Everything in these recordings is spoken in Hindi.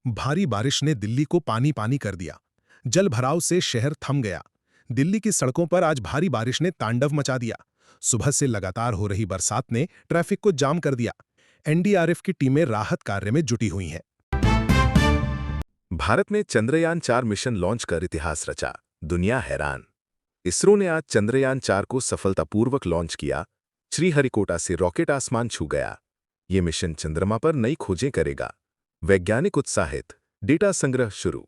भारी बारिश ने दिल्ली को पानी पानी कर दिया। जल भराव से शहर थम गया। दिल्ली की सड़कों पर आज भारी बारिश ने तांडव मचा दिया। सुबह से लगातार हो रही बरसात ने ट्रैफिक को जाम कर दिया। एनडीआरएफ की टीमें राहत कार्य में जुटी हुई हैं। भारत ने चंद्रयान-4 मिशन लॉन्च कर इतिहास रचा। दुनिया हैरान। इसरो ने आज चंद्रयान-4 को सफलतापूर्वक लॉन्च किया। श्रीहरिकोटा से रॉकेट आसमान छू गया। ये मिशन चंद्रमा पर नई खोजें करेगा। वैज्ञानिक उत्साहित। डेटा संग्रह शुरू।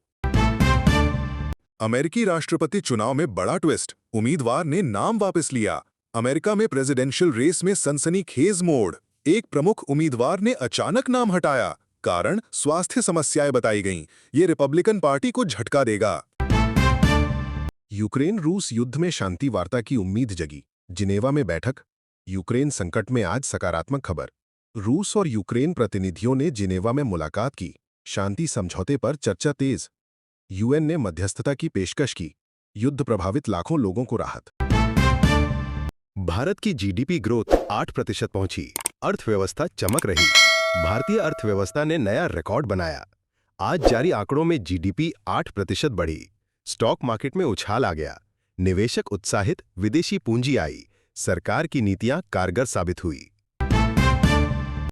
अमेरिकी राष्ट्रपति चुनाव में बड़ा ट्विस्ट। उम्मीदवार ने नाम वापस लिया। अमेरिका में प्रेसिडेंशियल रेस में सनसनीखेज मोड़। एक प्रमुख उम्मीदवार ने अचानक नाम हटाया। कारण स्वास्थ्य समस्याएं बताई गईं। ये रिपब्लिकन पार्टी को झटका देगा। यूक्रेन रूस युद्ध में शांति वार्ता की उम्मीद जगी। जिनेवा में बैठक। यूक्रेन संकट में आज सकारात्मक खबर। रूस और यूक्रेन प्रतिनिधियों ने जिनेवा में मुलाकात की। शांति समझौते पर चर्चा तेज। यूएन ने मध्यस्थता की पेशकश की। युद्ध प्रभावित लाखों लोगों को राहत। भारत की जीडीपी ग्रोथ 8% पहुंची। अर्थव्यवस्था चमक रही। भारतीय अर्थव्यवस्था ने नया रिकॉर्ड बनाया। आज जारी आंकड़ों में जीडीपी 8% बढ़ी। स्टॉक मार्केट में उछाल आ गया। निवेशक उत्साहित, विदेशी पूंजी आई। सरकार की नीतियां कारगर साबित हुई।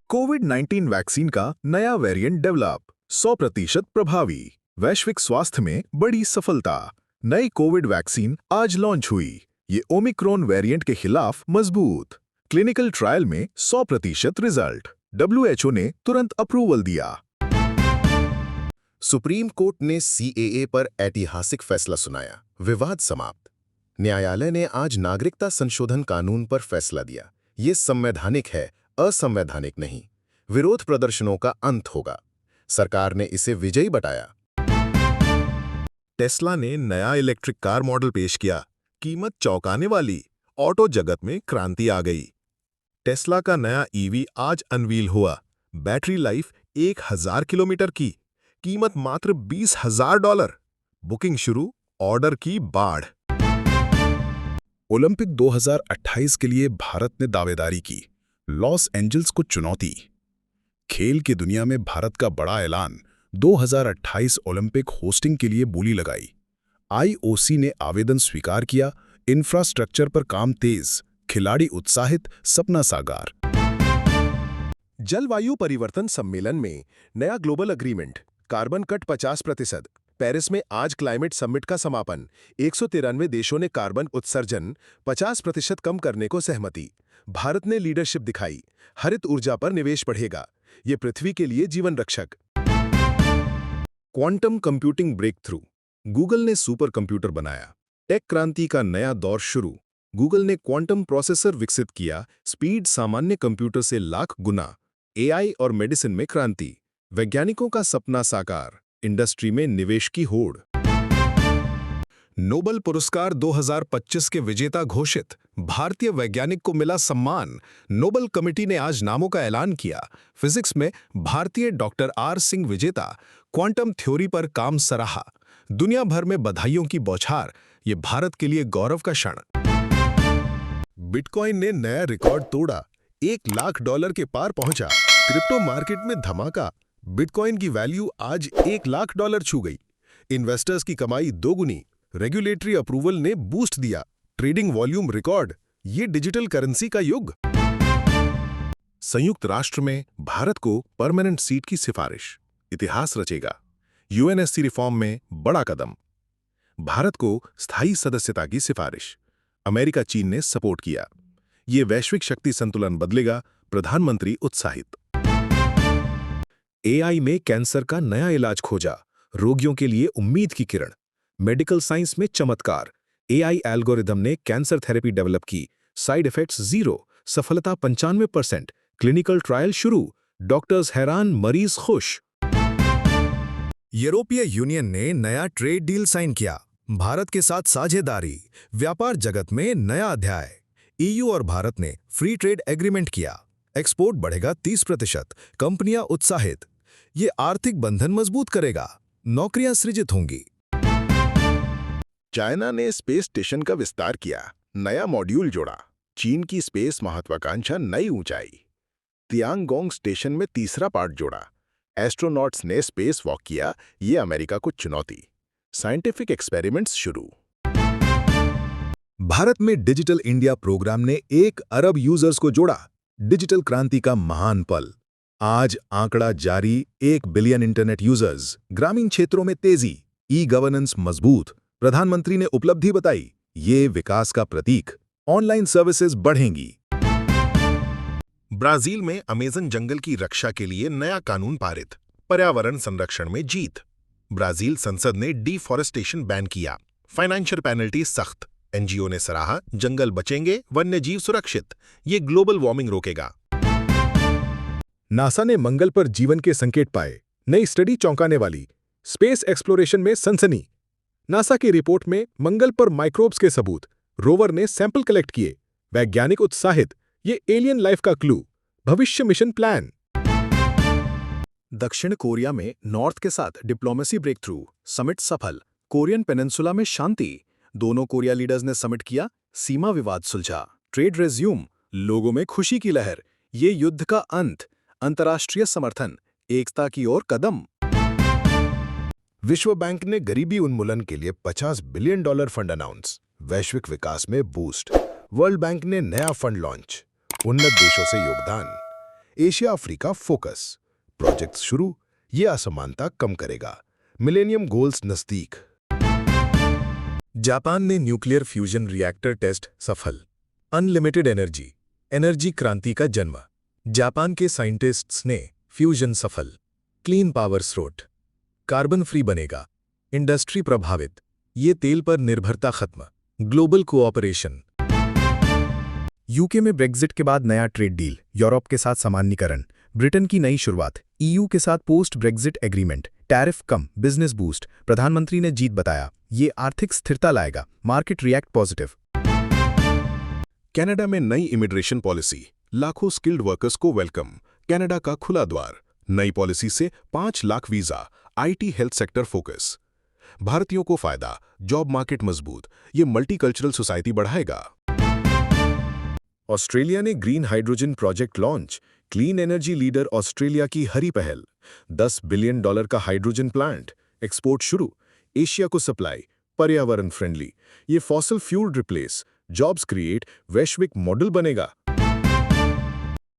कोविड-19 वैक्सीन का नया वेरिएंट डेवलप। 100% प्रभावी। वैश्विक स्वास्थ्य में बड़ी सफलता। नई कोविड वैक्सीन आज लॉन्च हुई। ये ओमिक्रॉन वेरिएंट के खिलाफ मजबूत। क्लिनिकल ट्रायल में 100% रिजल्ट। डब्ल्यूएचओ ने तुरंत अप्रूवल दिया। सुप्रीम कोर्ट ने सीएए पर ऐतिहासिक फैसला सुनाया। विवाद समाप्त। न्यायालय ने आज नागरिकता संशोधन कानून पर फैसला दिया। ये संवैधानिक है, असंवैधानिक नहीं। विरोध प्रदर्शनों का अंत होगा। सरकार ने इसे विजयी बताया। टेस्ला ने नया इलेक्ट्रिक कार मॉडल पेश किया। कीमत चौंकाने वाली। ऑटो जगत में क्रांति आ गई। टेस्ला का नया ईवी आज अनवील हुआ। बैटरी लाइफ 1000 किलोमीटर की। कीमत मात्र $20,000। बुकिंग शुरू, ऑर्डर की बाढ़। ओलंपिक 2028 के लिए भारत ने दावेदारी की। लॉस एंजल्स को चुनौती। खेल की दुनिया में भारत का बड़ा ऐलान। 2028 ओलंपिक होस्टिंग के लिए बोली लगाई। आईओसी ने आवेदन स्वीकार किया। इंफ्रास्ट्रक्चर पर काम तेज। खिलाड़ी उत्साहित, सपना साकार। जलवायु परिवर्तन सम्मेलन में नया global agreement. Carbon cut 50%। Paris में आज क्लाइमेट समिट का समापन। 193 देशों ने कार्बन उत्सर्जन 50% कम करने को सहमति। भारत ने लीडरशिप दिखाई। हरित ऊर्जा पर निवेश बढ़ेगा। ये पृथ्वी के लिए जीवन रक्षक। Quantum computing breakthrough. Google ने सुपर कंप्यूटर बनाया। टेक क्रांति का नया दौर शुरू। गूगल ने क्वांटम प्रोसेसर विकसित किया। स्पीड सामान्य कंप्यूटर से लाख गुना। एआई और मेडिसिन में क्रांति। वैज्ञानिकों का सपना साकार। इंडस्ट्री में निवेश की होड़। नोबेल पुरस्कार 2025 के विजेता घोषित। भारतीय वैज्ञानिक को मिला सम्मान। नोबेल कमेटी ने आज नामों का ऐलान किया। फिजिक्स में भारतीय डॉक्टर आर सिंह विजेता। क्वांटम थ्योरी पर काम सराहा। दुनिया भर में बधाइयों की बौछार। ये भारत के लिए गौरव का क्षण। बिटकॉइन ने नया रिकॉर्ड तोड़ा। $1,00,000 के पार पहुंचा। क्रिप्टो मार्केट में धमाका। बिटकॉइन की वैल्यू आज $1,00,000 छू गई। इन्वेस्टर्स की कमाई दोगुनी। रेगुलेटरी अप्रूवल ने बूस्ट दिया। Trading volume record. ये डिजिटल करेंसी का युग। संयुक्त राष्ट्र में भारत को परमानेंट सीट की सिफारिश। इतिहास रचेगा। यूएनएससी रिफॉर्म में बड़ा कदम। भारत को स्थायी सदस्यता की सिफारिश। अमेरिका चीन ने सपोर्ट किया। ये वैश्विक शक्ति संतुलन बदलेगा। प्रधानमंत्री उत्साहित। एआई में कैंसर का नया इलाज खोजा। रोगियों के लिए उम्मीद की किरण। मेडिकल साइंस में चमत्कार। एआई एल्गोरिदम ने कैंसर थेरेपी डेवलप की। Side effects 0। सफलता 95%। क्लिनिकल ट्रायल शुरू। डॉक्टर्स हैरान, मरीज खुश। यूरोपीय यूनियन ने नया ट्रेड डील साइन किया। भारत के साथ साझेदारी। व्यापार जगत में नया अध्याय। ईयू और भारत ने फ्री ट्रेड एग्रीमेंट किया। एक्सपोर्ट बढ़ेगा 30%। कंपनियां उत्साहित। ये आर्थिक बंधन मजबूत करेगा। नौकरियां सृजित होंगी। चाइना ने स्पेस स्टेशन का विस्तार किया। नया मॉड्यूल जोड़ा। चीन की स्पेस महत्वाकांक्षा नई ऊंचाई। तियांगोंग स्टेशन में तीसरा पार्ट जोड़ा। एस्ट्रोनॉट्स ने स्पेस वॉक किया, ये अमेरिका को चुनौती। साइंटिफिक एक्सपेरिमेंट्स शुरू। भारत में डिजिटल इंडिया प्रोग्राम ने 1 अरब यूजर्स को जोड़ा। डिजिटल क्रांति का महान पल। आज आंकड़ा जारी 1 बिलियन इंटरनेट यूजर्स। ग्रामीण क्षेत्रों में तेजी, ई गवर्नेंस मजबूत। प्रधानमंत्री ने उपलब्धि बताई, ये विकास का प्रतीक। ऑनलाइन सर्विसेज बढ़ेंगी। ब्राजील में अमेजन जंगल की रक्षा के लिए नया कानून पारित। पर्यावरण संरक्षण में जीत। ब्राजील संसद ने डिफॉरेस्टेशन बैन किया। फाइनेंशियल पेनल्टी सख्त। एनजीओ ने सराहा, जंगल बचेंगे, वन्यजीव सुरक्षित। ये ग्लोबल वार्मिंग रोकेगा। नासा ने मंगल पर जीवन के संकेत पाए। नई स्टडी चौंकाने वाली। स्पेस एक्सप्लोरेशन में सनसनी। नासा की रिपोर्ट में मंगल पर माइक्रोब्स के सबूत। रोवर ने सैंपल कलेक्ट किए। वैज्ञानिक उत्साहित, ये एलियन लाइफ का क्लू। भविष्य मिशन प्लान। दक्षिण कोरिया में नॉर्थ के साथ डिप्लोमेसी ब्रेक थ्रू। समिट सफल। कोरियन पेनिनसुला में शांति। दोनों कोरिया लीडर्स ने समिट किया, सीमा विवाद सुलझा। Trade resume. लोगों में खुशी की लहर। ये युद्ध का अंत। अंतर्राष्ट्रीय समर्थन। एकता की ओर कदम। विश्व बैंक ने गरीबी उन्मूलन के लिए $50 बिलियन फंड अनाउंस। वैश्विक विकास में बूस्ट। वर्ल्ड बैंक ने नया फंड लॉन्च। उन्नत देशों से योगदान। Asia Africa focus. प्रोजेक्ट्स शुरू, ये असमानता कम करेगा। मिलेनियम गोल्स नजदीक। जापान ने न्यूक्लियर फ्यूजन रिएक्टर टेस्ट सफल। Unlimited energy. एनर्जी क्रांति का जन्म। जापान के साइंटिस्ट्स ने फ्यूजन सफल। क्लीन पावर स्रोत। कार्बन फ्री बनेगा। इंडस्ट्री प्रभावित। ये तेल पर निर्भरता खत्म। Global cooperation. यूके में ब्रेक्जिट के बाद नया ट्रेड डील। यूरोप के साथ सामान्यीकरण। ब्रिटेन की नई शुरुआत। ईयू के साथ पोस्ट ब्रेक्जिट एग्रीमेंट। टैरिफ कम, बिजनेस बूस्ट। प्रधानमंत्री ने जीत बताया, ये आर्थिक स्थिरता लाएगा। Market react positive. कनाडा में नई इमिग्रेशन पॉलिसी। लाखों स्किल्ड वर्कर्स को वेलकम। कनाडा का खुला द्वार। नई पॉलिसी से 5 lakh visa. IT health sector focus. भारतीयों को फायदा। जॉब मार्केट मजबूत। ये मल्टीकल्चरल सोसाइटी बढ़ाएगा। ऑस्ट्रेलिया ने green hydrogen project launch. Clean energy leader Australia की हरी पहल। $10 बिलियन का हाइड्रोजन प्लांट। एक्सपोर्ट शुरू। एशिया को सप्लाई। पर्यावरण फ्रेंडली। ये fossil fuel replace. Jobs create. वैश्विक मॉडल बनेगा।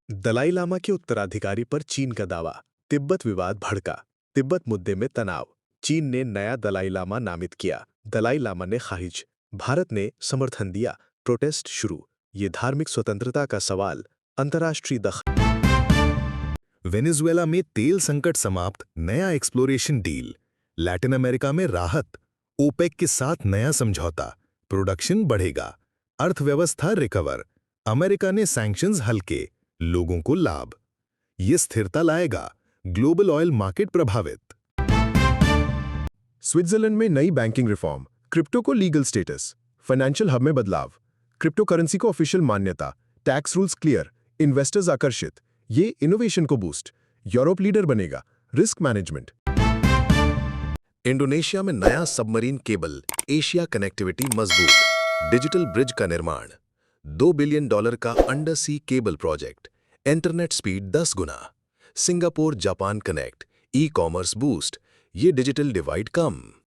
दलाई लामा के उत्तराधिकारी पर चीन का दावा। तिब्बत विवाद भड़का। तिब्बत मुद्दे में तनाव। चीन ने नया दलाई लामा नामित किया। दलाई लामा ने खारिज। भारत ने समर्थन दिया। प्रोटेस्ट शुरू। ये धार्मिक स्वतंत्रता का सवाल। अंतर्राष्ट्रीय दखल। वेनेजुएला में तेल संकट समाप्त। नया एक्सप्लोरेशन डील। लैटिन अमेरिका में राहत। ओपेक के साथ नया समझौता। प्रोडक्शन बढ़ेगा। अर्थव्यवस्था रिकवर। अमेरिका ने सैंक्शंस हल्के। लोगों को लाभ। ये स्थिरता लाएगा। ग्लोबल ऑयल मार्केट प्रभावित। स्विट्जरलैंड में नई बैंकिंग रिफॉर्म। क्रिप्टो को लीगल स्टेटस। फाइनेंशियल हब में बदलाव। क्रिप्टो करेंसी को ऑफिशियल मान्यता। Tax rules clear. इन्वेस्टर्स आकर्षित। ये इनोवेशन को बूस्ट। यूरोप लीडर बनेगा। Risk management. इंडोनेशिया में नया सबमरीन केबल। एशिया कनेक्टिविटी मजबूत। डिजिटल ब्रिज का निर्माण। $2 बिलियन का under sea cable project. Internet speed 10 गुना। Singapore Japan connect. E commerce boost. ये डिजिटल डिवाइड कम।